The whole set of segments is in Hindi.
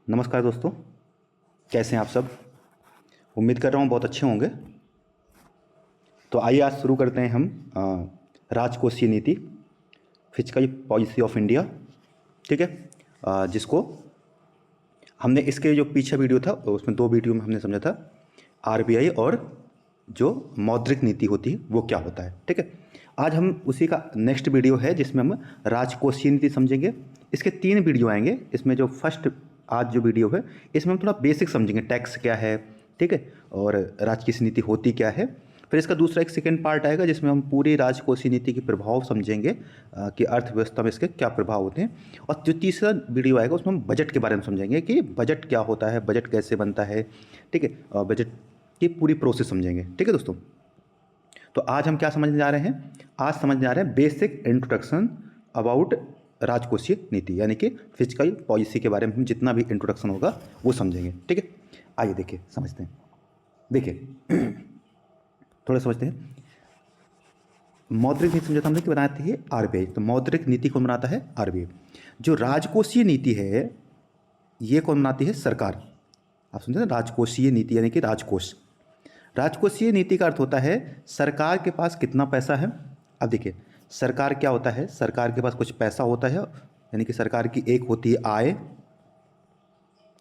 नमस्कार दोस्तों, कैसे हैं आप सब। उम्मीद कर रहा हूँ बहुत अच्छे होंगे। तो आइए आज शुरू करते हैं हम राजकोषीय नीति, फिजिकल पॉलिसी ऑफ इंडिया। ठीक है। जिसको हमने इसके जो पीछे वीडियो था उसमें 2 वीडियो में हमने समझा था आरबीआई और जो मौद्रिक नीति होती है वो क्या होता है। ठीक है। आज हम उसी का नेक्स्ट वीडियो है जिसमें हम राजकोषीय नीति समझेंगे। इसके 3 वीडियो आएंगे। इसमें जो फर्स्ट आज जो वीडियो है इसमें हम थोड़ा बेसिक समझेंगे, टैक्स क्या है, ठीक है, और राजकोषीय नीति होती क्या है। फिर इसका दूसरा एक सेकेंड पार्ट आएगा जिसमें हम पूरी राजकोषीय नीति के प्रभाव समझेंगे कि अर्थव्यवस्था में इसके क्या प्रभाव होते हैं। और जो तीसरा वीडियो आएगा उसमें हम बजट के बारे में समझेंगे कि बजट क्या होता है, बजट कैसे बनता है, ठीक है, और बजट की पूरी प्रोसेस समझेंगे। ठीक है दोस्तों, तो आज हम क्या समझने जा रहे हैं? आज समझने जा रहे हैं बेसिक इंट्रोडक्शन अबाउट राजकोषीय नीति, यानी कि फिजिकल पॉलिसी के बारे में हम जितना भी इंट्रोडक्शन होगा वो समझेंगे। ठीक है, आइए देखिए समझते हैं। देखिए थोड़ा समझते हैं। मौद्रिक नीति समझौता हमने कि बनाती है आरबीआई। तो मौद्रिक नीति कौन बनाता है? आरबीआई। जो राजकोषीय नीति है ये कौन बनाती है? सरकार। आप समझे ना, राजकोषीय नीति यानी कि राजकोष। राजकोषीय नीति का अर्थ होता है सरकार के पास कितना पैसा है। अब देखिए सरकार क्या होता है, सरकार के पास कुछ पैसा होता है, यानी कि सरकार की एक होती है आय,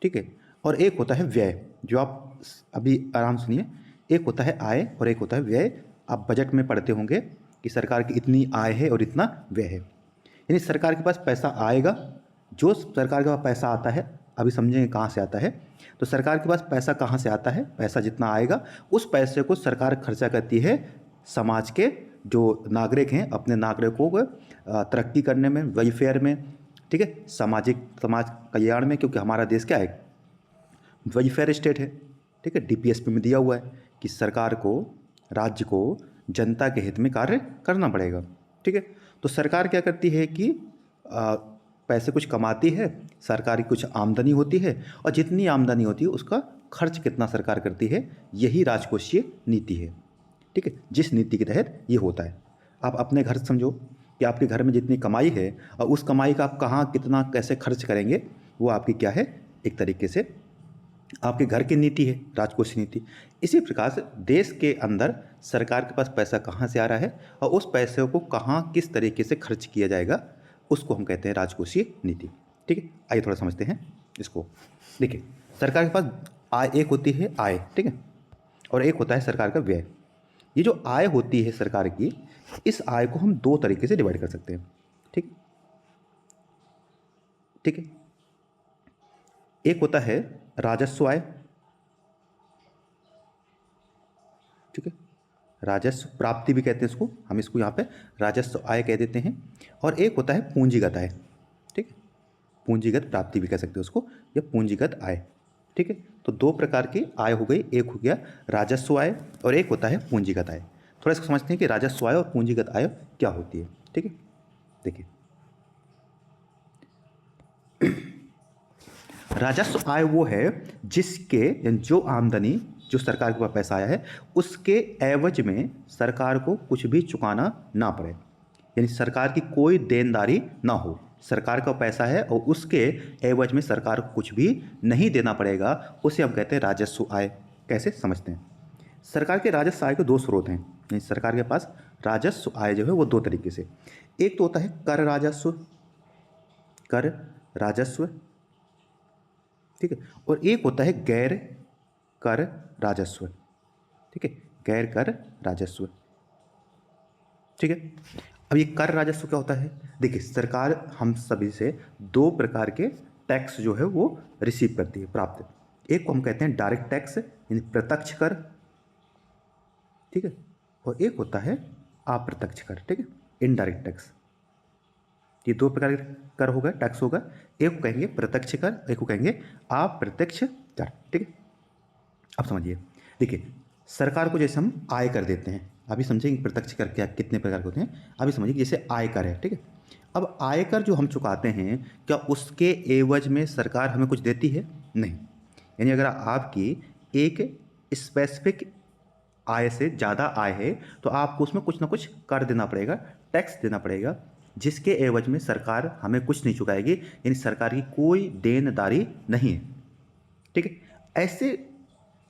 ठीक है, और एक होता है व्यय। जो आप अभी आराम सुनिए, एक होता है आय और एक होता है व्यय। आप बजट में पढ़ते होंगे कि सरकार की इतनी आय है और इतना व्यय है। यानी सरकार के पास पैसा आएगा, जो सरकार के पास पैसा आता है अभी समझेंगे कहाँ से आता है। तो सरकार के पास पैसा कहाँ से आता है? पैसा जितना आएगा उस पैसे को सरकार खर्चा करती है समाज के जो नागरिक हैं, अपने नागरिकों को तरक्की करने में, वेलफेयर में, ठीक है, समाज कल्याण में। क्योंकि हमारा देश क्या है? वेलफेयर स्टेट है। ठीक है, डीपीएसपी में दिया हुआ है कि सरकार को, राज्य को जनता के हित में कार्य करना पड़ेगा। ठीक है, तो सरकार क्या करती है कि पैसे कुछ कमाती है, सरकार की कुछ आमदनी होती है, और जितनी आमदनी होती है उसका खर्च कितना सरकार करती है, यही राजकोषीय नीति है। ठीक है, जिस नीति के तहत ये होता है। आप अपने घर समझो कि आपके घर में जितनी कमाई है और उस कमाई का आप कहाँ कितना कैसे खर्च करेंगे, वो आपकी क्या है? एक तरीके से आपके घर की नीति है, राजकोषीय नीति। इसी प्रकार से देश के अंदर सरकार के पास पैसा कहाँ से आ रहा है और उस पैसे को कहाँ किस तरीके से खर्च किया जाएगा, उसको हम कहते हैं राजकोषीय नीति। ठीक है, आइए थोड़ा समझते हैं इसको। देखिए सरकार के पास आय एक होती है आय, ठीक है, और एक होता है सरकार का व्यय। ये जो आय होती है सरकार की, इस आय को हम 2 तरीके से डिवाइड कर सकते हैं। ठीक ठीक है, एक होता है राजस्व आय, ठीक है, राजस्व प्राप्ति भी कहते हैं इसको, हम इसको यहाँ पे राजस्व आय कह देते हैं। और एक होता है पूंजीगत आय, ठीक है, पूंजीगत प्राप्ति भी कह सकते हैं उसको, या पूंजीगत आय। ठीक है, तो 2 प्रकार की आय हो गई, एक हो गया राजस्व आय और एक होता है पूंजीगत आय। थोड़ा इसको समझते हैं कि राजस्व आय और पूंजीगत आय क्या होती है। ठीक है, देखिए राजस्व आय वो है जिसके, यानी जो आमदनी, जो सरकार के पास पैसा आया है उसके एवज में सरकार को कुछ भी चुकाना ना पड़े, यानी सरकार की कोई देनदारी ना हो। सरकार का पैसा है और उसके एवज में सरकार को कुछ भी नहीं देना पड़ेगा, उसे हम कहते हैं राजस्व आय। कैसे समझते हैं? सरकार के राजस्व आय के 2 स्रोत हैं, यानी सरकार के पास राजस्व आय जो है वो 2 तरीके से। एक तो होता है कर राजस्व, कर राजस्व, ठीक है, और एक होता है गैर कर राजस्व। ठीक है, गैर कर राजस्व। ठीक है, अब ये कर राजस्व क्या होता है? देखिए सरकार हम सभी से 2 प्रकार के टैक्स जो है वो रिसीव करती है, प्राप्त। एक को हम कहते हैं डायरेक्ट टैक्स, यानी प्रत्यक्ष कर, ठीक है, और एक होता है अप्रत्यक्ष कर, ठीक है, इनडायरेक्ट टैक्स। ये 2 प्रकार के कर होगा, टैक्स होगा। एक को कहेंगे प्रत्यक्ष कर, एक को कहेंगे अप्रत्यक्ष कर। ठीक है, अब समझिए। देखिए सरकार को जैसे हम आय कर देते हैं, अभी समझेंगे प्रत्यक्ष कर क्या कितने प्रकार के होते हैं। अभी समझिए जैसे आयकर है, ठीक है, अब आयकर जो हम चुकाते हैं क्या उसके एवज में सरकार हमें कुछ देती है? नहीं। यानी अगर आपकी एक स्पेसिफिक आय से ज़्यादा आय है तो आपको उसमें कुछ ना कुछ कर देना पड़ेगा, टैक्स देना पड़ेगा, जिसके एवज में सरकार हमें कुछ नहीं चुकाएगी, यानी सरकार की कोई देनदारी नहीं है। ठीक है। ऐसे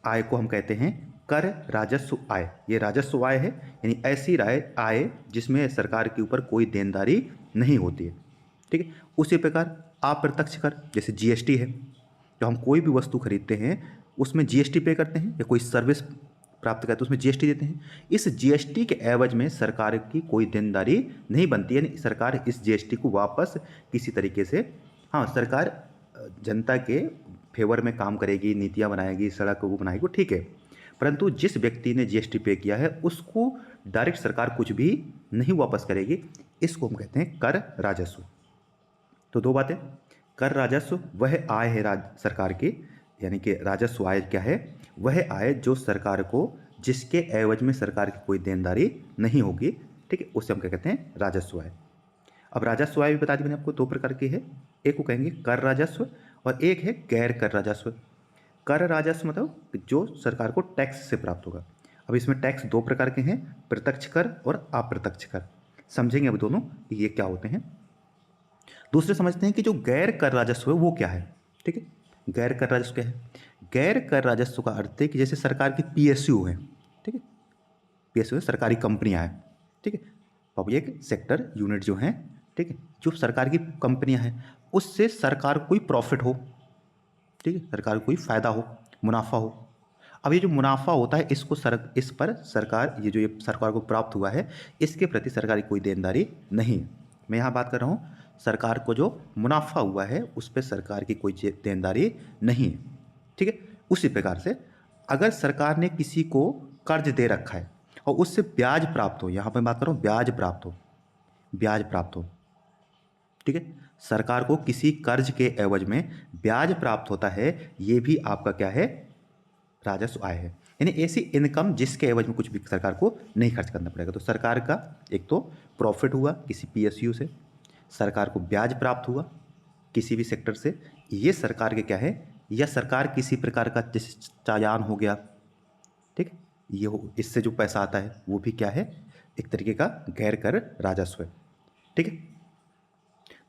आय को हम कहते हैं कर राजस्व आय। ये राजस्व आय है, यानी ऐसी आय जिसमें सरकार के ऊपर कोई देनदारी नहीं होती है। ठीक है। उसी प्रकार अप्रत्यक्ष कर, जैसे जीएसटी है, तो हम कोई भी वस्तु खरीदते हैं उसमें जीएसटी पे करते हैं, या कोई सर्विस प्राप्त करते हैं उसमें जीएसटी देते हैं। इस जीएसटी के एवज में सरकार की कोई देनदारी नहीं बनती है, यानी सरकार इस जीएसटी को वापस किसी तरीके से, हाँ सरकार जनता के फेवर में काम करेगी, नीतियाँ बनाएगी, सड़क वो बनाएगी, ठीक है, परंतु जिस व्यक्ति ने जीएसटी पे किया है उसको डायरेक्ट सरकार कुछ भी नहीं वापस करेगी। इसको हम कहते हैं कर राजस्व। तो दो बातें, कर राजस्व वह आय है सरकार की, यानी कि राजस्व आय क्या है, वह आय जो सरकार को, जिसके एवज में सरकार की कोई देनदारी नहीं होगी, ठीक है, उसे हम क्या कहते हैं, राजस्व आय। अब राजस्व आय भी बता दी मैंने आपको, दो प्रकार की है, एक को कहेंगे कर राजस्व और एक है गैर कर राजस्व। कर राजस्व मतलब जो सरकार को टैक्स से प्राप्त होगा। अब इसमें टैक्स दो प्रकार के हैं, प्रत्यक्ष कर और अप्रत्यक्ष कर। समझेंगे अब दोनों ये क्या होते हैं। दूसरे समझते हैं कि जो गैर कर राजस्व है वो क्या है। ठीक है, गैर कर राजस्व क्या है। गैर कर राजस्व का अर्थ है कि जैसे सरकार की पीएसयू है, ठीक है, पीएसयू सरकारी कंपनियां हैं, ठीक है, पब्लिक सेक्टर यूनिट जो हैं, ठीक है, जो सरकार की कंपनियां हैं उससे सरकार को कोई प्रॉफिट हो, ठीक है, सरकार को कोई फायदा हो, मुनाफा हो। अब ये जो मुनाफा होता है इसको इस पर सरकार, ये सरकार को प्राप्त हुआ है, इसके प्रति सरकार की कोई देनदारी नहीं है। मैं यहाँ बात कर रहा हूँ सरकार को जो मुनाफा हुआ है उस पर सरकार की कोई देनदारी नहीं है। ठीक है, उसी प्रकार से अगर सरकार ने किसी को कर्ज दे रखा है और उससे ब्याज प्राप्त हो, यहाँ पर बात कर रहा हूँ ब्याज प्राप्त हो, ब्याज प्राप्त हो, ठीक है, सरकार को किसी कर्ज के एवज में ब्याज प्राप्त होता है, ये भी आपका क्या है, राजस्व आय है। यानी ऐसी इनकम जिसके एवज में कुछ भी सरकार को नहीं खर्च करना पड़ेगा। तो सरकार का एक तो प्रॉफिट हुआ किसी पीएसयू से, सरकार को ब्याज प्राप्त हुआ किसी भी सेक्टर से, ये सरकार के क्या है, या सरकार किसी प्रकार का जैसे चालान हो गया, ठीक, ये हो, इससे जो पैसा आता है वो भी क्या है, एक तरीके का गैर कर राजस्व है। ठीक है,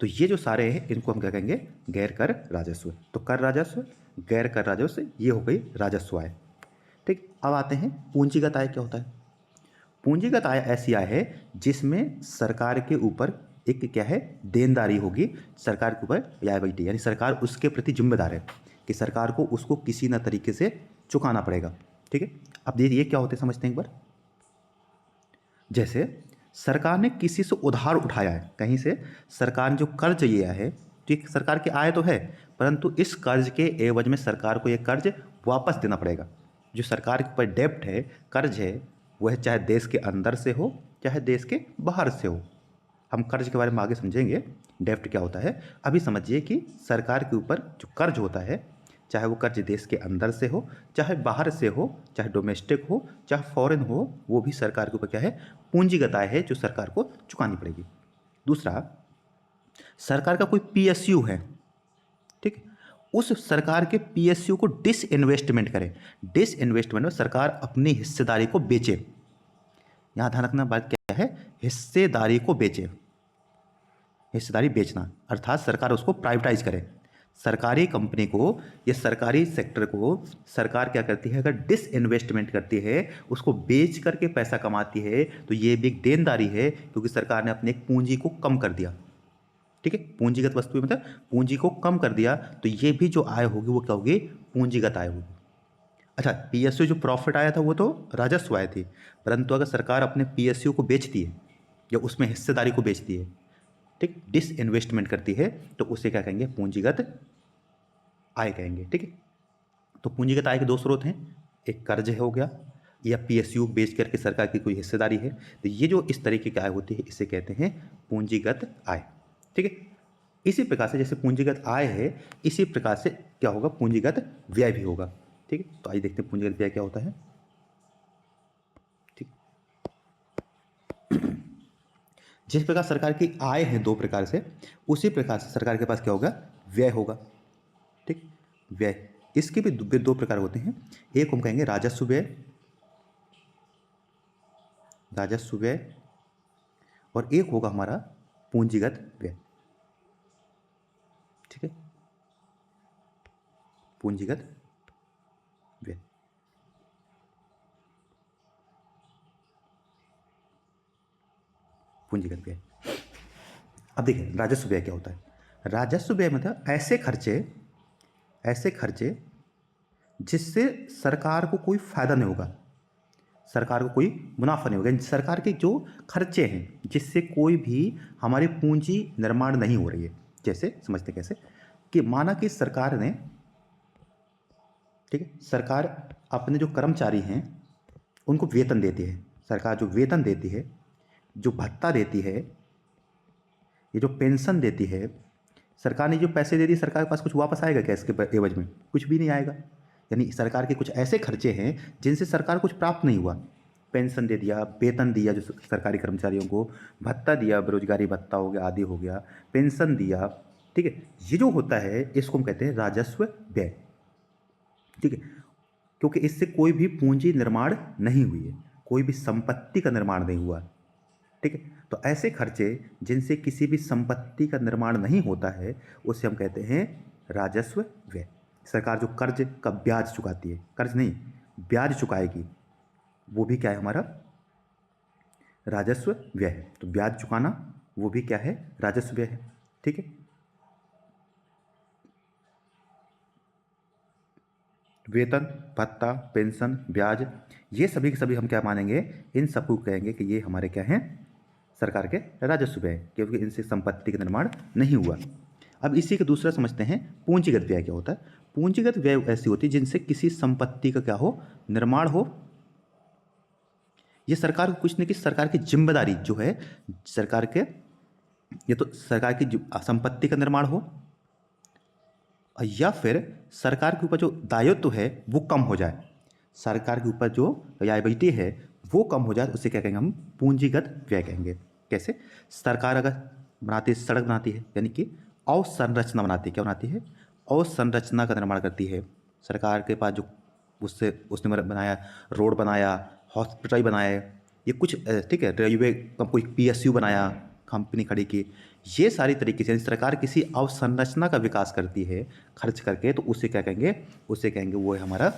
तो ये जो सारे हैं इनको हम क्या कहेंगे, गैर कर राजस्व। तो कर राजस्व, गैर कर राजस्व, ये हो गई राजस्व आय। ठीक, अब आते हैं पूंजीगत आय क्या होता है। पूंजीगत आय ऐसी आय है जिसमें सरकार के ऊपर एक क्या है, देनदारी होगी सरकार के ऊपर, लायबिलिटी, यानी सरकार उसके प्रति जिम्मेदार है कि सरकार को उसको किसी न तरीके से चुकाना पड़ेगा। ठीक है, अब ये क्या होते हैं समझते हैं एक बार। जैसे सरकार ने किसी से उधार उठाया है, कहीं से सरकार ने जो कर्ज लिया है, ठीक, सरकार की आय तो है, परंतु इस कर्ज के एवज में सरकार को यह कर्ज वापस देना पड़ेगा। जो सरकार के ऊपर डेब्ट है, कर्ज है, वह चाहे देश के अंदर से हो चाहे देश के बाहर से हो। हम कर्ज के बारे में आगे समझेंगे डेब्ट क्या होता है। अभी समझिए कि सरकार के ऊपर जो कर्ज होता है, चाहे वो कर्ज देश के अंदर से हो चाहे बाहर से हो, चाहे डोमेस्टिक हो चाहे फॉरेन हो, वो भी सरकार के ऊपर क्या है, पूंजीगत आय है जो सरकार को चुकानी पड़ेगी। दूसरा, सरकार का कोई पीएसयू है, ठीक, उस सरकार के पीएसयू को डिसइन्वेस्टमेंट करें। डिसइन्वेस्टमेंट में सरकार अपनी हिस्सेदारी को बेचे। यहां ध्यान रखना बात क्या है, हिस्सेदारी को बेचे, हिस्सेदारी बेचना, अर्थात सरकार उसको प्राइवेटाइज करे। सरकारी कंपनी को या सरकारी सेक्टर को सरकार क्या करती है, अगर डिसइन्वेस्टमेंट करती है, उसको बेच करके पैसा कमाती है, तो ये भी एक देनदारी है, क्योंकि सरकार ने अपने एक पूंजी को कम कर दिया। ठीक है, पूंजीगत वस्तु मतलब पूंजी को कम कर दिया, तो ये भी जो आय होगी वो क्या होगी, पूंजीगत आय होगी। अच्छा, पीएसयू जो प्रॉफिट आया था वो तो राजस्व आय थी, परंतु अगर सरकार अपने पीएसयू को बेचती है या उसमें हिस्सेदारी को बेचती है, ठीक, डिसइन्वेस्टमेंट करती है, तो उसे क्या कहेंगे, पूंजीगत आय कहेंगे। ठीक है, तो पूंजीगत आय के दो स्रोत हैं, एक कर्ज हो गया या पीएसयू बेच करके सरकार की कोई हिस्सेदारी है, तो ये जो इस तरीके की आय होती है इसे कहते हैं पूंजीगत आय। ठीक है, इसी प्रकार से जैसे पूंजीगत आय है, इसी प्रकार से क्या होगा, पूंजीगत व्यय भी होगा। ठीक है, तो आइए देखते हैं पूंजीगत व्यय क्या होता है। ठीक, जिस प्रकार सरकार की आय है दो प्रकार से, उसी प्रकार से सरकार के पास क्या होगा, व्यय होगा। ठीक, व्यय, इसके भी दो प्रकार होते हैं, एक हम कहेंगे राजस्व व्यय, राजस्व व्यय, और एक होगा हमारा पूंजीगत व्यय। ठीक है, पूंजीगत पूंजीगत व्यय। अब देखिए राजस्व व्यय क्या होता है। राजस्व व्यय मतलब ऐसे खर्चे जिससे सरकार को कोई फायदा नहीं होगा, सरकार को कोई मुनाफा नहीं होगा। सरकार के जो खर्चे हैं जिससे कोई भी हमारी पूंजी निर्माण नहीं हो रही है। जैसे समझते कैसे कि माना कि सरकार ने, ठीक है, सरकार अपने जो कर्मचारी हैं उनको वेतन देती है। सरकार जो वेतन देती है, जो भत्ता देती है, ये जो पेंशन देती है, सरकार ने जो पैसे दे दिए, सरकार के पास कुछ वापस आएगा क्या इसके एवज में? कुछ भी नहीं आएगा। यानी सरकार के कुछ ऐसे खर्चे हैं जिनसे सरकार कुछ प्राप्त नहीं हुआ। पेंशन दे दिया, वेतन दिया जो सरकारी कर्मचारियों को, भत्ता दिया, बेरोजगारी भत्ता हो गया, आदि हो गया, पेंशन दिया, ठीक है, ये जो होता है इसको हम कहते हैं राजस्व व्यय, ठीक है। क्योंकि इससे कोई भी पूंजी निर्माण नहीं हुई है, कोई भी संपत्ति का निर्माण नहीं हुआ, ठीक है। तो ऐसे खर्चे जिनसे किसी भी संपत्ति का निर्माण नहीं होता है उसे हम कहते हैं राजस्व व्यय। सरकार जो कर्ज का ब्याज चुकाती है, कर्ज नहीं ब्याज चुकाएगी, वो भी क्या है हमारा राजस्व व्यय है। तो ब्याज चुकाना वो भी क्या है राजस्व व्यय है, ठीक है। वेतन, भत्ता, पेंशन, ब्याज, ये सभी के सभी हम क्या मानेंगे, इन सबको कहेंगे कि ये हमारे क्या हैं सरकार के राजस्व व्यय, क्योंकि इनसे संपत्ति का निर्माण नहीं हुआ। अब इसी का दूसरा समझते हैं पूंजीगत व्यय क्या होता है। पूंजीगत व्यय ऐसी होती है जिनसे किसी संपत्ति का क्या हो निर्माण हो। ये सरकार को कुछ न कुछ सरकार की जिम्मेदारी जो है सरकार के, ये तो सरकार की संपत्ति का निर्माण हो, या फिर सरकार के ऊपर जो दायित्व है वो कम हो जाए, सरकार के ऊपर जो लायबिलिटी है वो कम हो जाए, तो उसे क्या कहेंगे हम पूंजीगत व्यय कहेंगे। कैसे? सरकार अगर बनाती है, सड़क बनाती है, यानी कि अवसंरचना बनाती है, क्या बनाती है अवसंरचना का निर्माण करती है। सरकार के पास जो उससे उसने बनाया, रोड बनाया, हॉस्पिटल बनाया, ये कुछ ठीक है, रेलवे का कोई PSU बनाया, कंपनी खड़ी की, ये सारी तरीके से सरकार किसी अवसंरचना का विकास करती है खर्च करके, तो उसे क्या कहेंगे, उसे कहेंगे वो है हमारा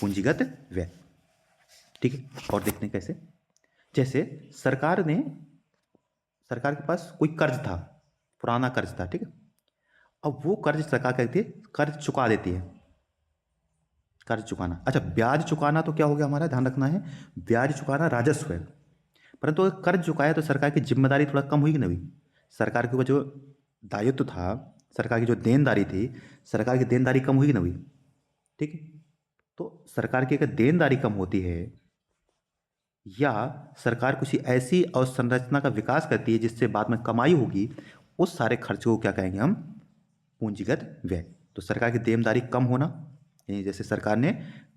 पूंजीगत व्यय, ठीक है। और देखते हैं कैसे। जैसे सरकार के पास कोई कर्ज था, पुराना कर्ज था, ठीक है। अब वो कर्ज सरकार कहती है कर्ज चुका देती है, कर्ज चुकाना। अच्छा, ब्याज चुकाना तो क्या हो गया हमारा, ध्यान रखना है, ब्याज चुकाना राजस्व है, परंतु अगर कर्ज चुकाया तो सरकार की जिम्मेदारी थोड़ा कम हुई कि नहीं हुई। सरकार के ऊपर जो दायित्व था, सरकार की जो देनदारी थी, सरकार की देनदारी कम हुई कि नहीं हुई, ठीक है। तो सरकार की अगर देनदारी कम होती है या सरकार किसी ऐसी अवसंरचना का विकास करती है जिससे बाद में कमाई होगी, उस सारे खर्चों को क्या कहेंगे हम पूंजीगत व्यय। तो सरकार की देनदारी कम होना, यानी जैसे सरकार ने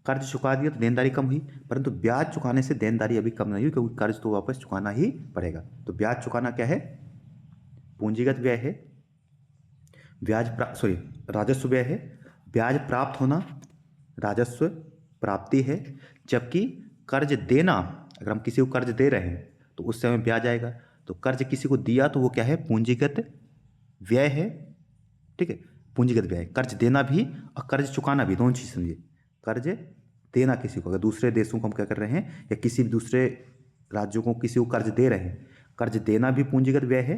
कर्ज चुका दिया तो देनदारी कम हुई, परंतु ब्याज चुकाने से देनदारी अभी कम नहीं हुई, क्योंकि कर्ज तो वापस चुकाना ही पड़ेगा। तो ब्याज चुकाना क्या है पूंजीगत व्यय है। राजस्व व्यय है। ब्याज प्राप्त होना राजस्व प्राप्ति है। जबकि कर्ज देना, अगर हम किसी को कर्ज दे रहे हैं तो उस समय ब्याज आएगा। तो कर्ज किसी को दिया तो वो क्या है पूंजीगत व्यय है, ठीक है। पूंजीगत व्यय, कर्ज देना भी और कर्ज चुकाना भी, दोनों चीज समझिए। कर्ज देना किसी को, अगर दूसरे देशों को हम क्या कर रहे हैं या किसी भी दूसरे राज्यों को किसी को कर्ज दे रहे हैं, कर्ज देना भी पूंजीगत व्यय है,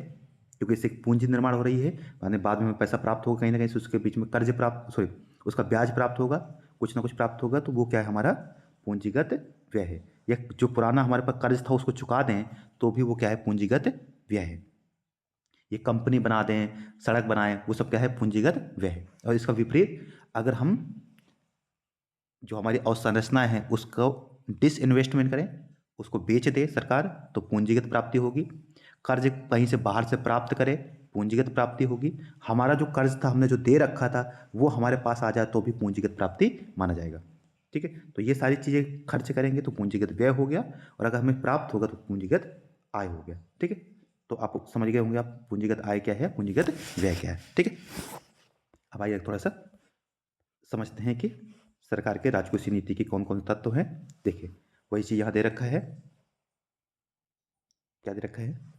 क्योंकि इससे पूंजी निर्माण हो रही है, यानी बाद में पैसा प्राप्त होगा कहीं ना कहीं से, उसके बीच में कर्ज प्राप्त उसका ब्याज प्राप्त होगा, कुछ ना कुछ प्राप्त होगा, तो वो क्या है हमारा पूंजीगत व्यय है। या जो पुराना हमारे पास कर्ज था उसको चुका दें तो भी वो क्या है पूंजीगत व्यय है। ये कंपनी बना दें, सड़क बनाएं, वो सब क्या है पूंजीगत व्यय है। और इसका विपरीत, अगर हम जो हमारी अवसंरचना है उसको डिसइन्वेस्टमेंट करें, उसको बेच दे सरकार, तो पूंजीगत प्राप्ति होगी। कर्ज कहीं से बाहर से प्राप्त करें, पूंजीगत प्राप्ति होगी। हमारा जो कर्ज था, हमने जो दे रखा था, वो हमारे पास आ जाए तो भी पूंजीगत प्राप्ति माना जाएगा, ठीक है। तो ये सारी चीज़ें खर्च करेंगे तो पूंजीगत व्यय हो गया, और अगर हमें प्राप्त होगा तो पूंजीगत आय हो गया, ठीक है। तो आप समझ गए होंगे आप पूंजीगत आय क्या है, पूंजीगत व्यय क्या है, ठीक है। अब आइए थोड़ा सा समझते हैं कि सरकार के राजकोषीय नीति के कौन कौन तत्व हैं। देखिए वही चीज़ यहाँ दे रखा है, क्या दे रखा है,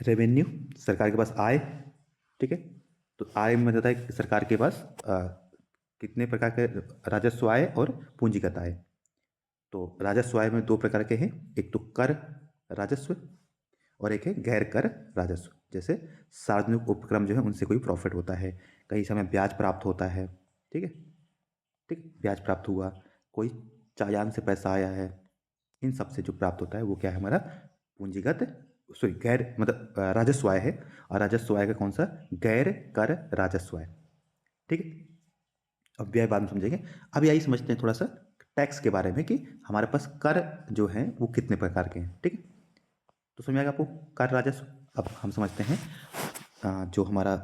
रेवेन्यू, सरकार के पास आय, ठीक है। तो आय में बताता है कि सरकार के पास कितने प्रकार के राजस्व आय और पूंजीगत आय। तो राजस्व आय में दो प्रकार के हैं, एक तो कर राजस्व और एक है गैर कर राजस्व। जैसे सार्वजनिक उपक्रम जो है उनसे कोई प्रॉफिट होता है, कई समय ब्याज प्राप्त होता है, ठीक है, ठीक, ब्याज प्राप्त हुआ, कोई चालान से पैसा आया है, इन सब से जो प्राप्त होता है वो क्या है हमारा पूंजीगत, सॉरी गैर मतलब राजस्व आय है। और राजस्व आय का कौन सा, गैर कर राजस्व आय, ठीक है। अब व्यय बाद में समझेंगे, अब यही समझते हैं थोड़ा सा टैक्स के बारे में कि हमारे पास कर जो है वो कितने प्रकार के हैं, ठीक है। तो समझ आएगा आपको कर राजस्व। अब हम समझते हैं जो हमारा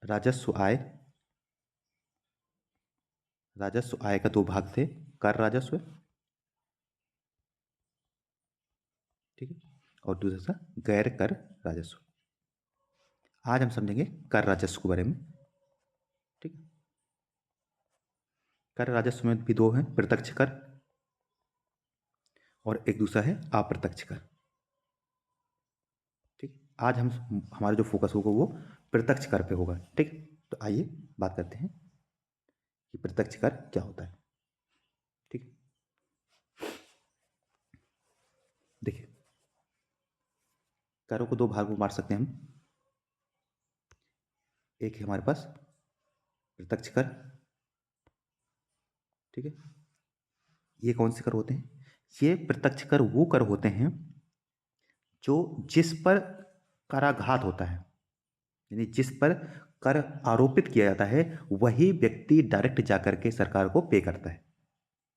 राजस्व आय, राजस्व आय का दो भाग थे, कर राजस्व, ठीक है, और दूसरा सा गैर कर राजस्व। आज हम समझेंगे कर राजस्व के बारे में, ठीक है। कर राजस्व में भी दो हैं, प्रत्यक्ष कर और एक दूसरा है अप्रत्यक्ष कर, ठीक। आज हम हमारा जो फोकस होगा वो प्रत्यक्ष कर पे होगा, ठीक। तो आइए बात करते हैं कि प्रत्यक्ष कर क्या होता है, ठीक। देखिए करों को दो भागों में बांट सकते हैं हम। एक है हमारे पास प्रत्यक्ष कर, ठीक है। ये कौन से कर होते हैं, ये प्रत्यक्ष कर वो कर होते हैं जो जिस पर कराघात होता है, यानी जिस पर कर आरोपित किया जाता है वही व्यक्ति डायरेक्ट जाकर के सरकार को पे करता है।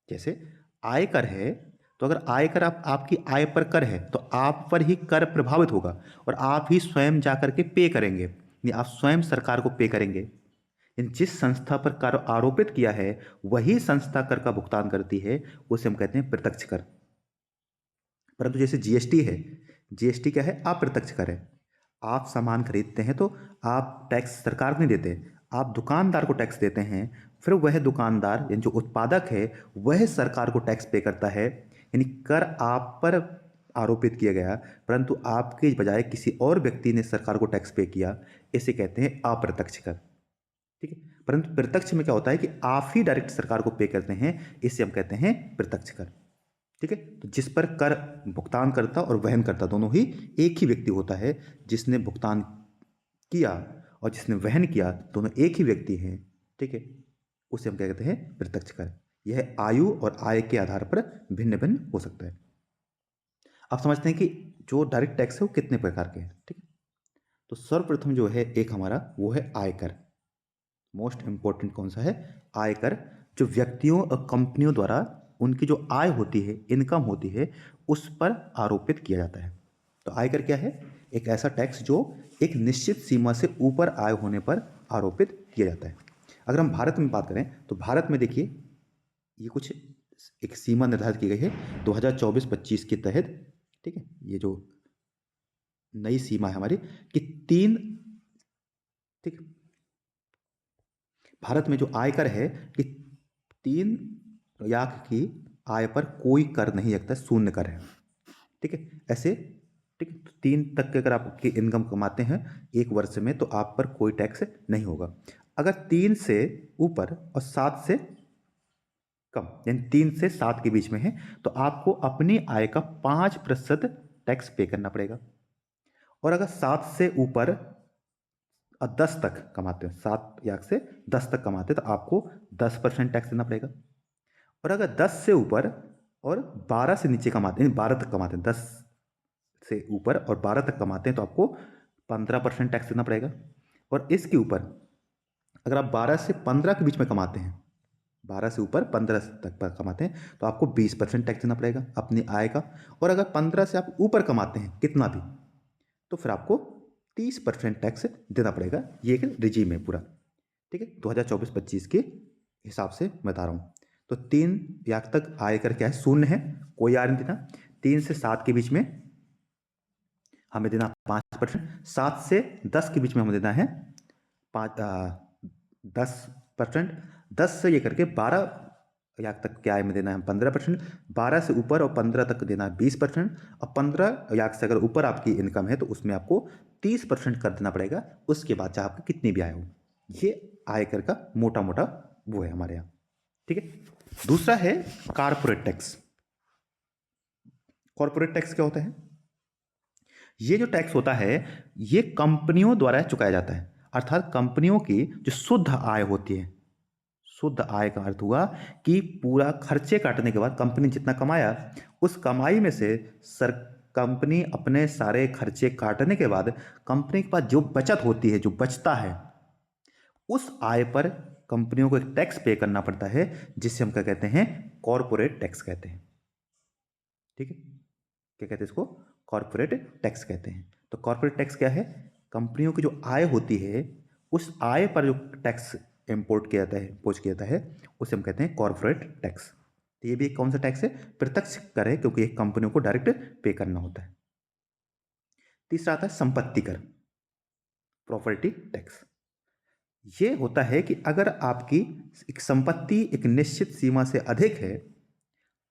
जैसे आयकर है, तो अगर आयकर आपकी आय पर कर है तो आप पर ही कर प्रभावित होगा और आप ही स्वयं जाकर के पे करेंगे, यानी आप स्वयं सरकार को पे करेंगे। जिस संस्था पर कर आरोपित किया है वही संस्था कर का भुगतान करती है, उसे हम कहते हैं प्रत्यक्ष कर। परंतु जैसे जीएसटी है, जीएसटी क्या है, अप्रत्यक्ष कर है। आप सामान खरीदते हैं तो आप टैक्स सरकार को नहीं देते, आप दुकानदार को टैक्स देते हैं, फिर वह दुकानदार यानी जो उत्पादक है वह सरकार को टैक्स पे करता है। यानी कर आप पर आरोपित किया गया परंतु आपके बजाय किसी और व्यक्ति ने सरकार को टैक्स पे किया, इसे कहते हैं अप्रत्यक्ष कर, ठीक है। परंतु प्रत्यक्ष में क्या होता है कि आप ही डायरेक्ट सरकार को पे करते हैं, इसे हम कहते हैं प्रत्यक्ष कर, ठीक है। तो जिस पर कर भुगतान करता और वहन करता दोनों ही एक ही व्यक्ति होता है, जिसने भुगतान किया और जिसने वहन किया दोनों एक ही व्यक्ति हैं, ठीक है, उसे हम क्या कहते हैं प्रत्यक्ष कर। यह आयु और आय के आधार पर भिन्न भिन्न हो सकता है। अब समझते हैं कि जो डायरेक्ट टैक्स है वो कितने प्रकार के हैं, ठीक है। तो सर्वप्रथम जो है एक हमारा वो है आयकर। मोस्ट इंपॉर्टेंट कौन सा है, आयकर, जो व्यक्तियों और कंपनियों द्वारा उनकी जो आय होती है, इनकम होती है, उस पर आरोपित किया जाता है। तो आयकर क्या है, एक ऐसा टैक्स जो एक निश्चित सीमा से ऊपर आय होने पर आरोपित किया जाता है। अगर हम भारत में बात करें तो भारत में देखिए ये कुछ एक सीमा निर्धारित की गई है 2024-25 के तहत, ठीक है। ये जो नई सीमा है हमारी कि 3, ठीक, भारत में जो आयकर है कि 3 लाख की आय पर कोई कर नहीं लगता, शून्य कर है, ठीक है। ऐसे, ठीक है, तो 3 तक के अगर आप आपकी इनकम कमाते हैं एक वर्ष में तो आप पर कोई टैक्स नहीं होगा। अगर 3 से ऊपर और 7 से कम, यानी 3 से 7 के बीच में है तो आपको अपनी आय का 5% टैक्स पे करना पड़ेगा। और अगर 7 से ऊपर और 10 तक कमाते हैं, 7 लाख से 10 तक कमाते हैं तो आपको 10% टैक्स देना पड़ेगा। और अगर 10 से ऊपर और 12 से नीचे कमाते हैं, 12 तक कमाते हैं, 10 से ऊपर और 12 तक कमाते हैं तो आपको 15% टैक्स देना पड़ेगा। और इसके ऊपर अगर आप 12 से 15 के बीच में कमाते हैं, 12 से ऊपर 15 तक पर कमाते हैं तो आपको 20% टैक्स देना पड़ेगा अपनी आय का। और अगर 15 से आप ऊपर कमाते हैं कितना भी, तो फिर आपको 30% टैक्स देना पड़ेगा। ये एक रिजीम है पूरा, ठीक है, 2024-25 के हिसाब से मैं बता रहा हूँ। तो 3 लाख तक आयकर क्या है, शून्य है, कोई आय नहीं देना। 3 से 7 के बीच में हमें देना 5%, 7 से 10 के बीच में हमें देना है 10%, 10 से ये करके 12 लाख तक के आय में देना है 15%, 12 से ऊपर और 15 तक देना है 20%, और 15 लाख से अगर ऊपर आपकी इनकम है तो उसमें आपको 30% कर देना पड़ेगा। उसके बाद चाहे आपकी कितनी भी आय हो। ये आयकर का मोटा मोटा वो है हमारे यहाँ, ठीक है। दूसरा है कॉर्पोरेट टैक्स। कॉर्पोरेट टैक्स क्या होता है, ये जो टैक्स होता है ये कंपनियों द्वारा चुकाया जाता है, अर्थात कंपनियों की जो शुद्ध आय होती है। शुद्ध आय का अर्थ हुआ कि पूरा खर्चे काटने के बाद कंपनी जितना कमाया उस कमाई में से सर कंपनी अपने सारे खर्चे काटने के बाद कंपनी के पास जो बचत होती है, जो बचता है, उस आय पर कंपनियों को एक टैक्स पे करना पड़ता है, जिससे हम क्या कहते हैं, कॉरपोरेट टैक्स कहते हैं। ठीक है, क्या कहते हैं इसको, कॉरपोरेट टैक्स कहते हैं। तो कॉरपोरेट टैक्स क्या है, कंपनियों की जो आय होती है उस आय पर जो टैक्स इंपोर्ट किया जाता है, इम्पोज किया जाता है, उसे हम कहते हैं कॉरपोरेट टैक्स। तो ये भी एक कौन सा टैक्स है, प्रत्यक्ष कर है, क्योंकि एक कंपनियों को डायरेक्ट पे करना होता है। तीसरा आता है संपत्ति कर, प्रॉपर्टी टैक्स। ये होता है कि अगर आपकी एक संपत्ति एक निश्चित सीमा से अधिक है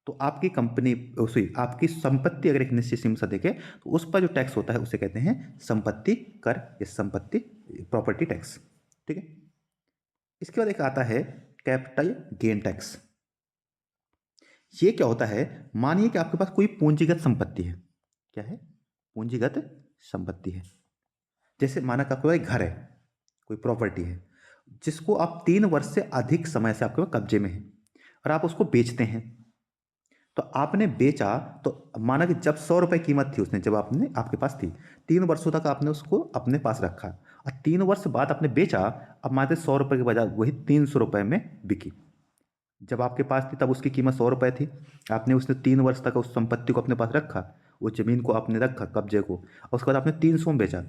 तो आपकी कंपनी सॉरी आपकी संपत्ति अगर एक निश्चित सीमा से अधिक है तो उस पर जो टैक्स होता है उसे कहते हैं संपत्ति कर या संपत्ति प्रॉपर्टी टैक्स। ठीक है, इसके बाद एक आता है कैपिटल गेन टैक्स। ये क्या होता है, मानिए कि आपके पास कोई पूंजीगत संपत्ति है। क्या है, पूंजीगत संपत्ति है। जैसे माना कि आपके पास एक घर है, कोई प्रॉपर्टी है जिसको आप 3 वर्ष से अधिक समय से आपके पास कब्जे में है और आप उसको बेचते हैं। तो आपने बेचा तो माना कि जब 100 रुपये कीमत थी उसने, जब आपने आपके पास थी, 3 वर्षों तक आपने उसको अपने पास रखा और 3 वर्ष बाद आपने बेचा, अब माने 100 रुपये के बजाय वही 300 रुपये में बिकी। जब आपके पास थी तब उसकी कीमत 100 रुपये थी, आपने उसने 3 वर्ष तक उस संपत्ति को अपने पास रखा, उस जमीन को आपने रखा कब्जे को, और उसके बाद आपने 300 में बेचा।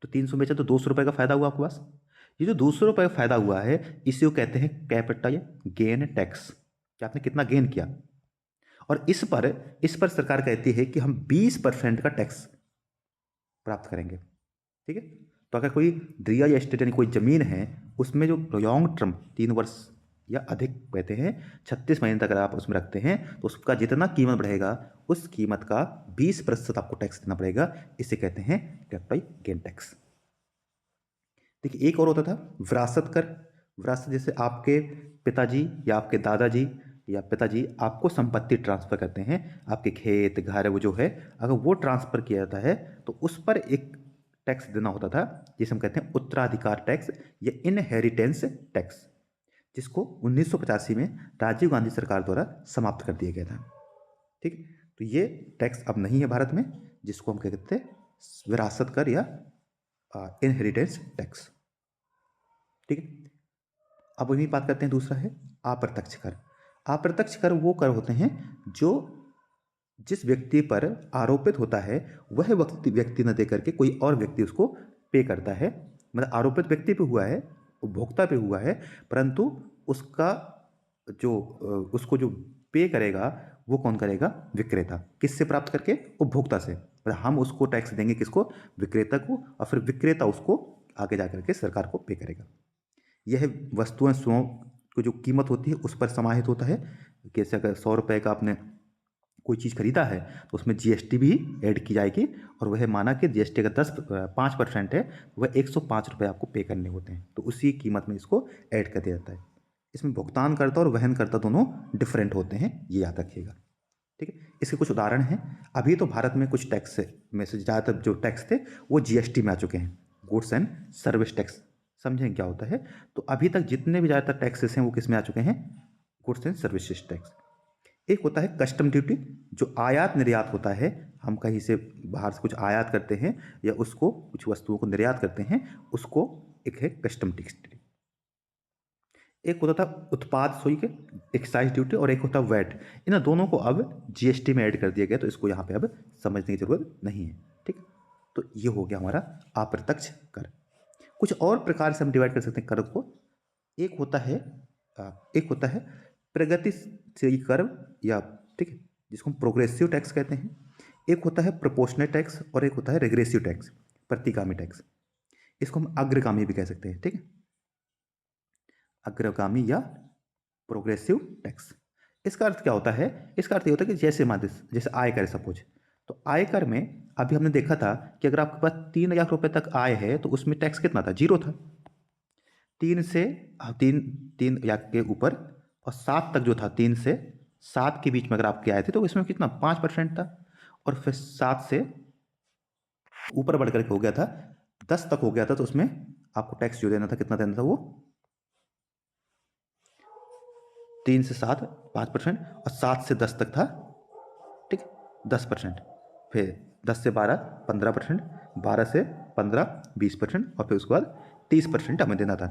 तो 300 बेचा तो 200 रुपये का फायदा हुआ आपके पास। ये जो 200 रुपये का फायदा हुआ है इसे वो कहते हैं कैपिटल गेन टैक्स, कि आपने कितना गेन किया। और इस पर सरकार कहती है कि हम 20% का टैक्स प्राप्त करेंगे। ठीक है, तो अगर कोई रियल एस्टेट यानी कोई ज़मीन है उसमें जो लॉन्ग टर्म 3 वर्ष या अधिक कहते हैं 36 महीने तक अगर आप उसमें रखते हैं तो उसका जितना कीमत बढ़ेगा उस कीमत का 20% आपको टैक्स देना पड़ेगा। इसे कहते हैं कैपिटल गेन टैक्स। देखिए एक और होता था विरासत कर। विरासत जैसे आपके पिताजी या आपके दादाजी या पिताजी आपको संपत्ति ट्रांसफ़र करते हैं, आपके खेत घर वो जो है अगर वो ट्रांसफ़र किया जाता है तो उस पर एक टैक्स देना होता था, जिसे हम कहते हैं उत्तराधिकार टैक्स या इनहेरिटेंस टैक्स, जिसको 1985 में राजीव गांधी सरकार द्वारा समाप्त कर दिया गया था। ठीक है, तो ये टैक्स अब नहीं है भारत में, जिसको हम क्या कहते हैं, विरासत कर या इनहेरिटेंस टैक्स। ठीक है, अब वही बात करते हैं, दूसरा है अप्रत्यक्ष कर। अप्रत्यक्ष कर वो कर होते हैं जो जिस व्यक्ति पर आरोपित होता है वह व्यक्ति न दे करके कोई और व्यक्ति उसको पे करता है। मतलब आरोपित व्यक्ति पे हुआ है, उपभोक्ता पे हुआ है, परंतु उसका जो उसको जो पे करेगा वो कौन करेगा, विक्रेता। किससे प्राप्त करके, उपभोक्ता से। मतलब हम उसको टैक्स देंगे किसको, विक्रेता को, और फिर विक्रेता उसको आगे जा करके सरकार को पे करेगा। यह वस्तुएं स्वयं को जो कीमत होती है उस पर समाहित होता है। जैसे अगर 100 रुपये का आपने कोई चीज़ खरीदा है तो उसमें जीएसटी भी ऐड की जाएगी, और वह माना कि जीएसटी अगर 5% है वह 105 रुपये आपको पे करने होते हैं, तो उसी कीमत में इसको ऐड कर दिया जाता है। इसमें भुगतानकर्ता और वहनकर्ता दोनों डिफरेंट होते हैं, ये याद रखिएगा। ठीक है, इसके कुछ उदाहरण हैं। अभी तो भारत में कुछ टैक्स में से ज़्यादातर जो टैक्स थे वो जीएसटी में आ चुके हैं, गुड्स एंड सर्विस टैक्स। समझें क्या होता है, तो अभी तक जितने भी ज़्यादातर टैक्सेस हैं वो किस में आ चुके हैं, गुड्स एंड सर्विसेज टैक्स। एक होता है कस्टम ड्यूटी, जो आयात निर्यात होता है, हम कहीं से बाहर से कुछ आयात करते हैं या उसको कुछ वस्तुओं को निर्यात करते हैं, उसको एक है कस्टम ड्यूटी। एक होता था उत्पाद शुल्क एक्साइज ड्यूटी, और एक होता वैट। इन दोनों को अब जीएसटी में ऐड कर दिया गया, तो इसको यहाँ पे अब समझने की जरूरत नहीं है। ठीक, तो ये हो गया हमारा अप्रत्यक्ष कर। कुछ और प्रकार से हम डिवाइड कर सकते हैं कर को। एक होता है प्रगतिशील कर, या ठीक है, जिसको हम प्रोग्रेसिव टैक्स कहते हैं। एक होता है प्रोपोर्शनल टैक्स और एक होता है रेग्रेसिव टैक्स, प्रतिगामी टैक्स। इसको हम अग्रगामी भी कह सकते हैं। ठीक है, अग्रगामी या प्रोग्रेसिव टैक्स। इसका अर्थ क्या होता है, इसका अर्थ ये होता है कि जैसे आयकर सपोज, तो आयकर में अभी हमने देखा था कि अगर आपके पास 3 लाख रुपए तक आय है तो उसमें टैक्स कितना था, 0 था। 3 लाख के ऊपर और 7 तक जो था, 3 से 7 के बीच में अगर आपके आए थे तो इसमें कितना 5% था, और फिर 7 से ऊपर बढ़ करके हो गया था 10 तक हो गया था, तो उसमें आपको टैक्स जो देना था, कितना देना था, वो 3 से 7 5%, और 7 से 10 तक था, ठीक, 10%। फिर 10 से 12 15%, 12 से 15 20%, और फिर उसके बाद 30% हमें देना था।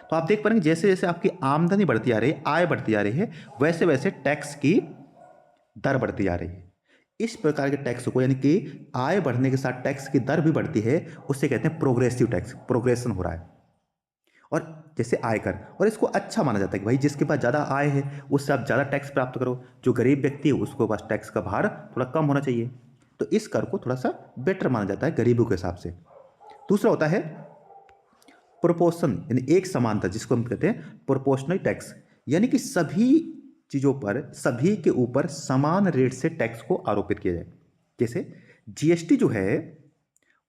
तो आप देख पा रहे हैं जैसे जैसे आपकी आमदनी बढ़ती आ रही है, आय बढ़ती आ रही है, वैसे वैसे टैक्स की दर बढ़ती जा रही है। इस प्रकार के टैक्स को, यानी कि आय बढ़ने के साथ टैक्स की दर भी बढ़ती है, उससे कहते हैं प्रोग्रेसिव टैक्स, प्रोग्रेशन हो रहा है। और जैसे आयकर, और इसको अच्छा माना जाता है कि भाई जिसके पास ज़्यादा आय है उससे आप ज़्यादा टैक्स प्राप्त करो, जो गरीब व्यक्ति है उसके पास टैक्स का भार थोड़ा कम होना चाहिए। तो इस कर को थोड़ा सा बेटर माना जाता है गरीबों के हिसाब से। दूसरा होता है प्रोपोर्शन, यानी एक समानता, जिसको हम कहते हैं प्रोपोर्शनल टैक्स, यानी कि सभी चीज़ों पर, सभी के ऊपर समान रेट से टैक्स को आरोपित किया जाए। जैसे जीएसटी जो है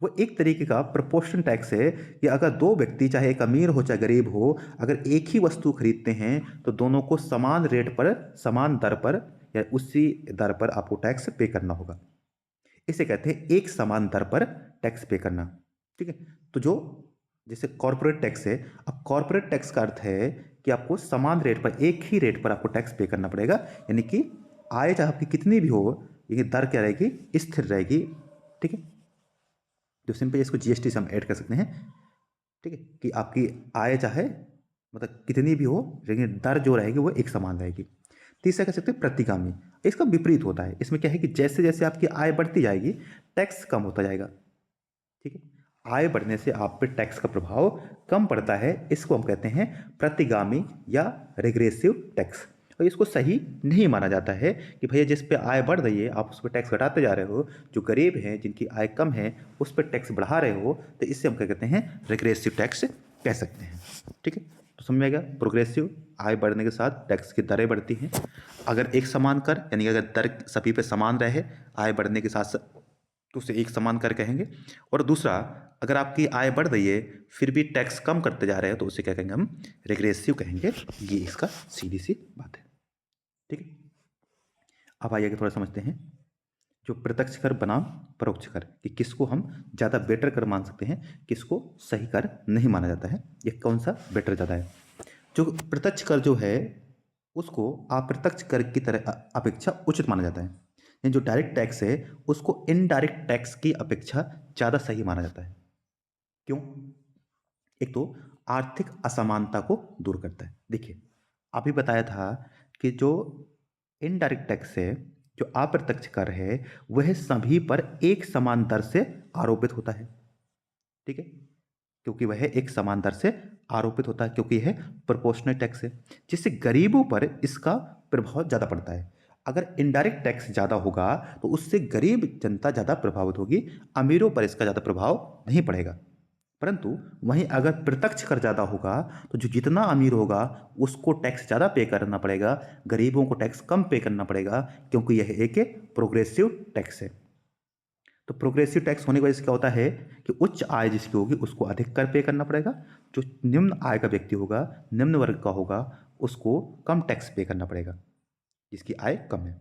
वो एक तरीके का प्रोपोर्शन टैक्स है कि अगर दो व्यक्ति, चाहे एक अमीर हो चाहे गरीब हो, अगर एक ही वस्तु खरीदते हैं तो दोनों को समान रेट पर, समान दर पर, या उसी दर पर आपको टैक्स पे करना होगा। इसे कहते हैं एक समान दर पर टैक्स पे करना, ठीक है। तो जो जैसे कॉर्पोरेट टैक्स है, अब कॉर्पोरेट टैक्स का अर्थ है कि आपको समान रेट पर, एक ही रेट पर आपको टैक्स पे करना पड़ेगा, यानी कि आय चाहे आपकी कितनी भी हो, ये दर क्या रहेगी, स्थिर रहेगी, ठीक है। जो सिंपल इसको जीएसटी से हम ऐड कर सकते हैं, ठीक है, कि आपकी आय चाहे मतलब कितनी भी हो, लेकिन दर जो रहेगी वो एक समान रहेगी। तीसरा कह सकते हैं प्रतिगामी, इसका विपरीत होता है। इसमें क्या है कि जैसे जैसे आपकी आय बढ़ती जाएगी टैक्स कम होता जाएगा, ठीक है। आय बढ़ने से आप पे टैक्स का प्रभाव कम पड़ता है, इसको हम कहते हैं प्रतिगामी या रिग्रेसिव टैक्स। और इसको सही नहीं माना जाता है कि भैया जिस पे आय बढ़ रही है आप उस पर टैक्स घटाते जा रहे हो, जो गरीब हैं जिनकी आय कम है उस पर टैक्स बढ़ा रहे हो, तो इससे हम क्या कहते हैं, रिग्रेसिव टैक्स कह सकते हैं, ठीक है। तो समझ में आएगा, प्रोग्रेसिव, आय बढ़ने के साथ टैक्स की दरें बढ़ती हैं। अगर एक समान कर, यानी अगर दर सभी पे समान रहे आय बढ़ने के साथ साथ, तो उसे एक समान कर कहेंगे। और दूसरा, अगर आपकी आय बढ़ रही है फिर भी टैक्स कम करते जा रहे हैं तो उसे क्या कहेंगे, हम रिग्रेसिव कहेंगे। ये इसका सीधी सी बात है, ठीक है। अब आइए थोड़ा समझते हैं जो प्रत्यक्ष कर बनाम परोक्ष कर, कि किसको हम ज़्यादा बेटर कर मान सकते हैं, किसको सही कर नहीं माना जाता है, ये कौन सा बेटर ज़्यादा है। जो प्रत्यक्ष कर जो है उसको अप्रत्यक्ष कर की तरह अपेक्षा उचित माना जाता है, यानी जो डायरेक्ट टैक्स है उसको इनडायरेक्ट टैक्स की अपेक्षा ज़्यादा सही माना जाता है। क्यों? एक तो आर्थिक असमानता को दूर करता है। देखिए अभी बताया था कि जो इनडायरेक्ट टैक्स है, जो अप्रत्यक्ष कर है, वह सभी पर एक समान दर से आरोपित होता है, ठीक है, क्योंकि वह एक समान दर से आरोपित होता है, क्योंकि यह प्रोपोर्शनल टैक्स है, जिससे गरीबों पर इसका प्रभाव ज़्यादा पड़ता है। अगर इनडायरेक्ट टैक्स ज़्यादा होगा तो उससे गरीब जनता ज़्यादा प्रभावित होगी, अमीरों पर इसका ज़्यादा प्रभाव नहीं पड़ेगा। परंतु वहीं अगर प्रत्यक्ष कर ज़्यादा होगा तो जो जितना अमीर होगा उसको टैक्स ज़्यादा पे करना पड़ेगा, गरीबों को टैक्स कम पे करना पड़ेगा, क्योंकि यह एक प्रोग्रेसिव टैक्स है। तो प्रोग्रेसिव टैक्स होने की वजह से क्या होता है कि उच्च आय जिसकी होगी उसको अधिक कर पे करना पड़ेगा, जो निम्न आय का व्यक्ति होगा, निम्न वर्ग का होगा, उसको कम टैक्स पे करना पड़ेगा जिसकी आय कम है।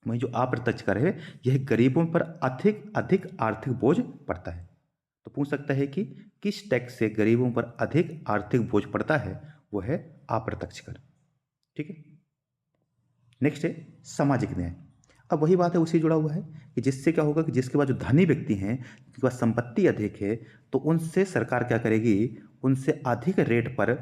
वहीं जो अप्रत्यक्ष कर है यह गरीबों पर अधिक अधिक आर्थिक बोझ पड़ता है। तो पूछ सकता है कि किस टैक्स से गरीबों पर अधिक आर्थिक बोझ पड़ता है, वो है अप्रत्यक्ष कर, ठीक है। नेक्स्ट है सामाजिक न्याय। अब वही बात है, उसी जुड़ा हुआ है कि जिससे क्या होगा कि जिसके पास जो धनी व्यक्ति हैं, जिनके पास संपत्ति अधिक है, तो उनसे सरकार क्या करेगी, उनसे अधिक रेट पर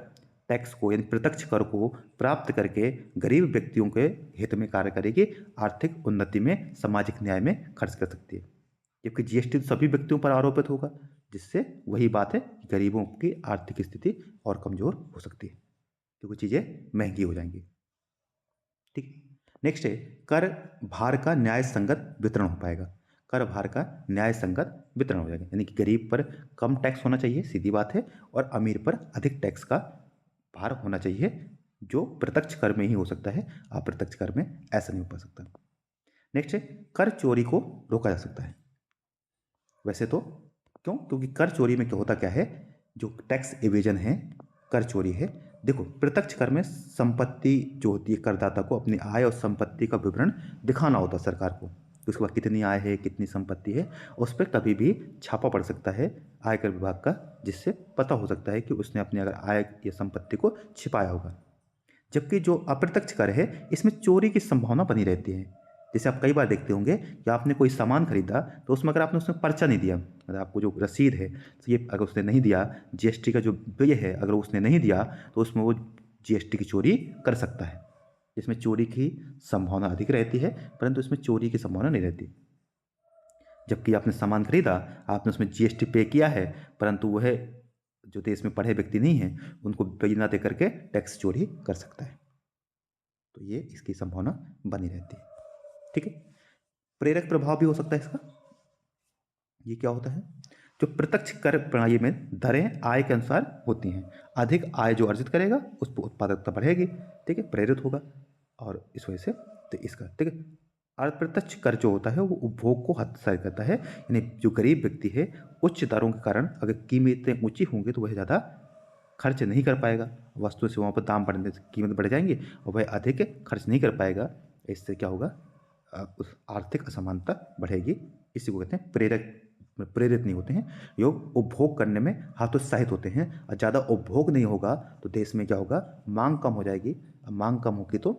टैक्स को, यानी प्रत्यक्ष कर को प्राप्त करके गरीब व्यक्तियों के हित में कार्य करेगी, आर्थिक उन्नति में, सामाजिक न्याय में खर्च कर सकती है। जबकि जीएसटी तो सभी व्यक्तियों पर आरोपित होगा, जिससे वही बात है कि गरीबों की आर्थिक स्थिति और कमजोर हो सकती है, क्योंकि चीज़ें महंगी हो जाएंगी, ठीक। नेक्स्ट है कर भार का न्याय संगत वितरण हो पाएगा। कर भार का न्याय संगत वितरण हो जाएगा, यानी कि गरीब पर कम टैक्स होना चाहिए, सीधी बात है, और अमीर पर अधिक टैक्स का भार होना चाहिए, जो प्रत्यक्ष कर में ही हो सकता है, अप्रत्यक्ष कर में ऐसा नहीं हो पा सकता। नेक्स्ट है कर चोरी को रोका जा सकता है। वैसे तो क्यों, क्योंकि कर चोरी में क्या होता क्या है, जो टैक्स एवेजन है, कर चोरी है। देखो प्रत्यक्ष कर में संपत्ति जो होती है, करदाता को अपनी आय और संपत्ति का विवरण दिखाना होता है सरकार को, उसके बाद कितनी आय है, कितनी संपत्ति है, उस पर कभी भी छापा पड़ सकता है आयकर विभाग का, जिससे पता हो सकता है कि उसने अपनी अगर आय या संपत्ति को छिपाया होगा। जबकि जो अप्रत्यक्ष कर है, इसमें चोरी की संभावना बनी रहती है। जैसे आप कई बार देखते होंगे कि आपने कोई सामान खरीदा, तो उसमें अगर आपने उसमें पर्चा नहीं दिया, मतलब आपको जो रसीद है, तो ये अगर उसने नहीं दिया, जीएसटी का जो बिल है अगर उसने नहीं दिया, तो उसमें वो जीएसटी की चोरी कर सकता है। इसमें चोरी की संभावना अधिक रहती है, परंतु इसमें चोरी की संभावना नहीं रहती। जबकि आपने सामान खरीदा, आपने उसमें जीएसटी पे किया है, परंतु वह जो देश में पढ़े व्यक्ति नहीं है, उनको बिल ना दे करके टैक्स चोरी कर सकता है। तो ये इसकी संभावना बनी रहती है। ठीक है। प्रेरक प्रभाव भी हो सकता है इसका। ये क्या होता है? जो प्रत्यक्ष कर प्रणाली में दरें आय के अनुसार होती हैं। अधिक आय जो अर्जित करेगा, उस पर उत्पादकता बढ़ेगी। ठीक है, प्रेरित होगा, और इस वजह से तो इसका ठीक है। अप्रत्यक्ष कर जो होता है वो उपभोग को हतोत्साहित करता है, यानी जो गरीब व्यक्ति है, उच्च दरों के कारण अगर कीमतें ऊंची होंगी तो वह ज़्यादा खर्च नहीं कर पाएगा, वस्तु सेवाओं पर दाम बढ़ने से कीमत बढ़ जाएंगी और वह अधिक खर्च नहीं कर पाएगा। इससे क्या होगा? उस आर्थिक असमानता बढ़ेगी। इसी को कहते हैं प्रेरित नहीं होते हैं, योग उपभोग करने में हतोत्साहित होते हैं। और ज़्यादा उपभोग नहीं होगा तो देश में क्या होगा? मांग कम हो जाएगी। मांग कम होगी तो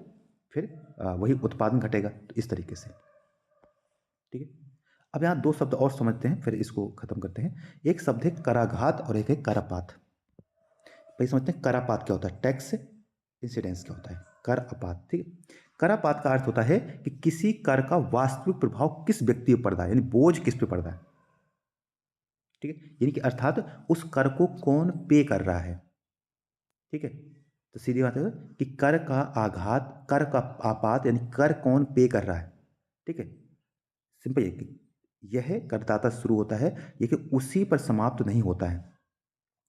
फिर वही उत्पादन घटेगा। तो इस तरीके से ठीक है। अब यहाँ दो शब्द और समझते हैं, फिर इसको खत्म करते हैं। एक शब्द है कराघात और एक है करापात। पहले समझते हैं करापात क्या होता है, टैक्स इंसिडेंस क्या होता है। कर अपात, ठीक है। करापात का अर्थ होता है कि किसी कर का वास्तविक प्रभाव किस व्यक्ति पर पड़ रहा है, यानी बोझ किस पे पड़ रहा है। ठीक है, यानी कि अर्थात उस कर को कौन पे कर रहा है। ठीक है, तो सीधी बात है कि कर का आघात, कर का आपात, यानी कर कौन पे कर रहा है। ठीक है, सिंपल है कि यह करदाता शुरू होता है, ये कि उसी पर समाप्त नहीं होता है।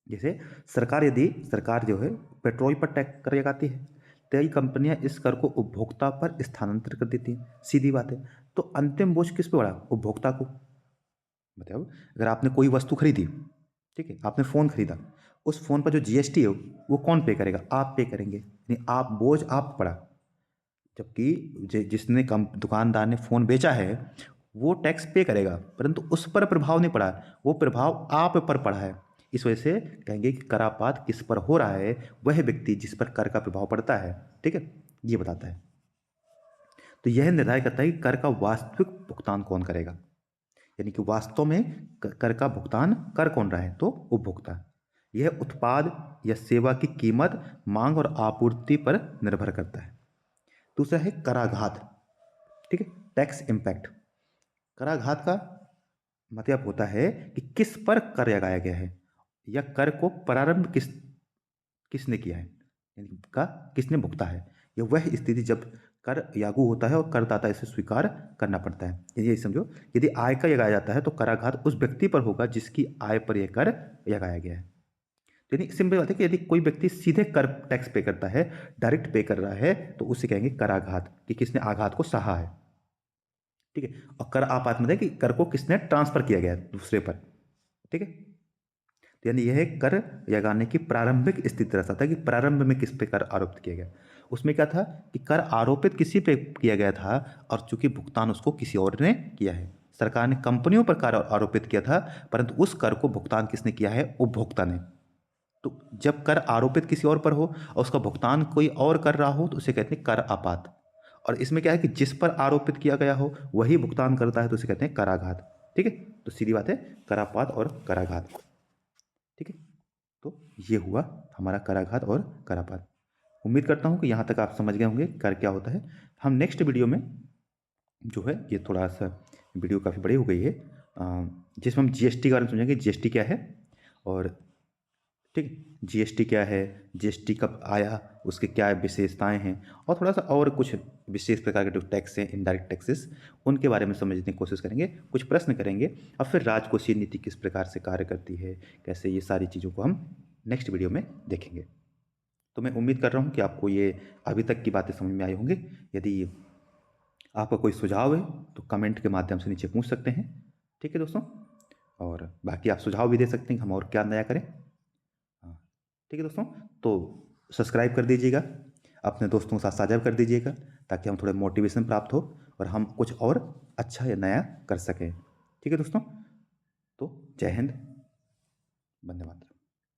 जैसे सरकार जो है पेट्रोल पर टैक्स कर लगाती है, कई कंपनियां इस कर को उपभोक्ता पर स्थानांतरित कर देती हैं। सीधी बात है। तो अंतिम बोझ किस पे पड़ा? उपभोक्ता को। मतलब अगर आपने कोई वस्तु खरीदी, ठीक है, आपने फ़ोन खरीदा, उस फ़ोन पर जो जीएसटी है वो कौन पे करेगा? आप पे करेंगे, यानी आप बोझ आप पड़ा। जबकि जिसने दुकानदार ने फ़ोन बेचा है वो टैक्स पे करेगा, परंतु उस पर प्रभाव नहीं पड़ा, वो प्रभाव आप पर पड़ा है। इस वजह से कहेंगे कि करापात किस पर हो रहा है? वह व्यक्ति जिस पर कर का प्रभाव पड़ता है। ठीक है, ये बताता है। तो यह निर्धारित करता है कि कर का वास्तविक भुगतान कौन करेगा, यानी कि वास्तव में कर का भुगतान कर कौन रहा है? तो उपभोक्ता। यह उत्पाद या सेवा की कीमत, मांग और आपूर्ति पर निर्भर करता है। दूसरा है कराघात। ठीक है, टैक्स इम्पैक्ट। कराघात का मतलब होता है कि किस पर कर लगाया गया है, या कर को प्रारंभ किसने किया है, यानी का किसने भुगता है। यह वह स्थिति जब कर लागू होता है और करदाता इसे स्वीकार करना पड़ता है। ये समझो, यदि आय कर लगाया जाता है तो कराघात उस व्यक्ति पर होगा जिसकी आय पर यह कर लगाया गया है। तो यानी सिंपल बात है कि यदि कोई व्यक्ति सीधे कर टैक्स पे करता है, डायरेक्ट पे कर रहा है, तो उसे कहेंगे कराघात, कि किसने आघात को सहा है। ठीक है, और कर आपात मतलब कि कर को किसने ट्रांसफर किया गया है दूसरे पर। ठीक है, तो यानी यह कर लगाने की प्रारंभिक स्थिति दर्शाता है कि प्रारंभ में किस पे कर आरोपित किया गया। उसमें क्या था कि कर आरोपित किसी पे किया गया था, और चूंकि भुगतान उसको किसी और ने किया है। सरकार ने कंपनियों पर कर आरोपित किया था, परंतु उस कर को भुगतान किसने किया है? उपभोक्ता ने। तो जब कर आरोपित किसी और पर हो और उसका भुगतान कोई और कर रहा हो, तो उसे कहते हैं कर आपात। और इसमें क्या है कि जिस पर आरोपित किया गया हो वही भुगतान करता है, तो उसे कहते हैं कराघात। ठीक है, तो सीधी बात है, करापात और कराघात। ठीक है, तो ये हुआ हमारा कराघात और करापात। उम्मीद करता हूँ कि यहाँ तक आप समझ गए होंगे कर क्या होता है। हम नेक्स्ट वीडियो में जो है, ये थोड़ा सा वीडियो काफ़ी बड़ी हो गई है, जिसमें हम जीएसटी के बारे में समझेंगे, जीएसटी क्या है, और ठीक, जीएसटी क्या है, जीएसटी कब आया, उसके क्या विशेषताएं हैं, और थोड़ा सा और कुछ विशेष प्रकार के जो टैक्स हैं, इनडायरेक्ट टैक्सेस, उनके बारे में समझने की कोशिश करेंगे, कुछ प्रश्न करेंगे, और फिर राजकोषीय नीति किस प्रकार से कार्य करती है, कैसे, ये सारी चीज़ों को हम नेक्स्ट वीडियो में देखेंगे। तो मैं उम्मीद कर रहा हूँ कि आपको ये अभी तक की बातें समझ में आई होंगी। यदि आपका कोई सुझाव है तो कमेंट के माध्यम से नीचे पूछ सकते हैं। ठीक है दोस्तों, और बाकी आप सुझाव भी दे सकते हैं कि हम और क्या नया करें। हाँ, ठीक है दोस्तों, तो सब्सक्राइब कर दीजिएगा, अपने दोस्तों के साथ साझा कर दीजिएगा, ताकि हम थोड़े मोटिवेशन प्राप्त हो और हम कुछ और अच्छा या नया कर सकें। ठीक है दोस्तों, तो जय हिंद, वंदे मातरम।